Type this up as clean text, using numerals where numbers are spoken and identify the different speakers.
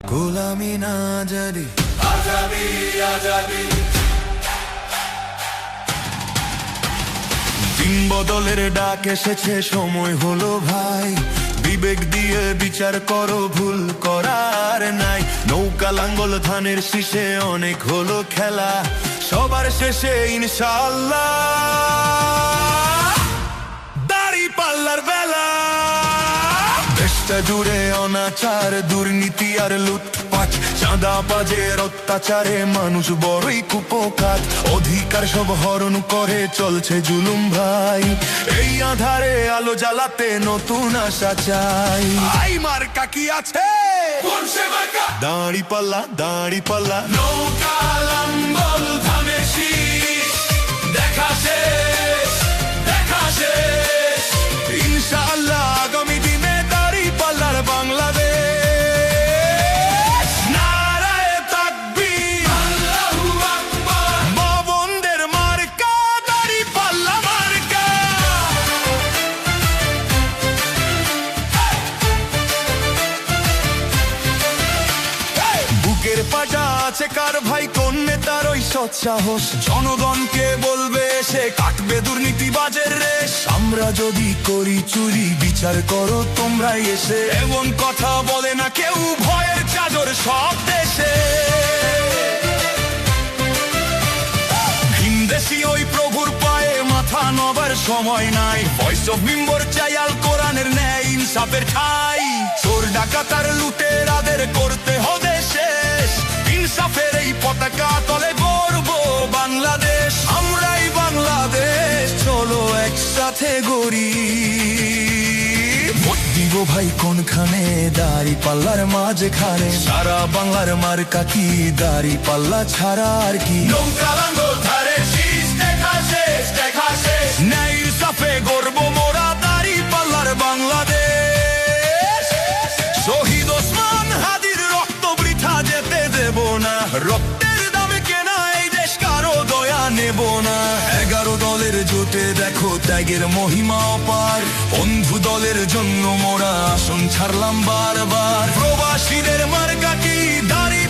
Speaker 1: গোলামি না জানি আজাদি আজাদি। দিন বদলের ডাক এসেছে, সময় হলো ভাই। বিবেক দিয়ে বিচার করো, ভুল করার নাই। নৌকা লাঙ্গল ধানের শীষে অনেক হলো খেলা, সবার শেষে ইনশাআল্লাহ দাড়ি পাল্লার বেলা। দেশটা জুড়ে অনাচার, দুর্নীতি আর লুটপাট, চাঁদাবাজের অত্যাচারে মানুষ বড়ই কুপোকাত। অধিকার সব হরণ করে চলছে জুলুম ভাই, এই আধারে আলো জ্বালাতে নতুন আশা চাই। আই মার্কা কি আছে? দাড়ি পাল্লা, দাড়ি পাল্লা, নৌকা লাঙ্গল ধানের শীষ, দেখা শেষ, দেখা শেষ। ইনশাআল্লাহ আগামী দিনে দাড়ি পাল্লার বাংলাদেশ। নারায়ে তাকবীর, আল্লাহু আকবার। মা বোনদের মার্কা দাড়ি পাল্লা মার্কা। বুকের পাটা আছে কার ভাই, কোন নেতার ওই সৎ সাহস? জনগণকে বলবে সে কাটবে দুর্নীতিবাজের রেশ। আমরা যদি করি চুরি, বিচার করো তোমরাই এসে। এমন কথা বলে না কেউ, ভয়ের চাদর সব দেশে। ভিনদেশি ওই প্রভুর পায়ে মাথা নবার সময় নাই। ভয়েস অফ মেম্বার চাই আল কোরআনের ন্যায় ইনসাফের ঠাই। চোর ডাকাতার লুটেরাদের করতে হবে শেষ। ইনসাফের এই পতাকা তলে গর্ব বাংলাদেশ। আমরাই বাংলাদেশ, চলো একসাথে গড়ি। ভোট দিব ভাই কোনখানে? দাড়ি পাল্লার মাঝখানে। সারা বাংলার মার্কা কি? দাড়ি পাল্লা ছাড়া আর কি? নৌকা লাঙ্গল ধানের শীষ, দেখা শেষ, দেখা শেষ। ন্যায় ইনসাফে গর্ব মোরা, দাড়ি পাল্লার বাংলাদেশ। শহীদ ওসমান হাদির রক্ত বৃথা যেতে দেব না। রক্তের দামে কেনা এই দেশ, কারো দয়া নেব না। 11 দলের জোটে দেখো ত্যাগের মহিমা অপার। বন্ধু দলের জন্য মোরা আসন ছাড়লাম বারবার। প্রবাসীদের মার্কা কি? দাড়ি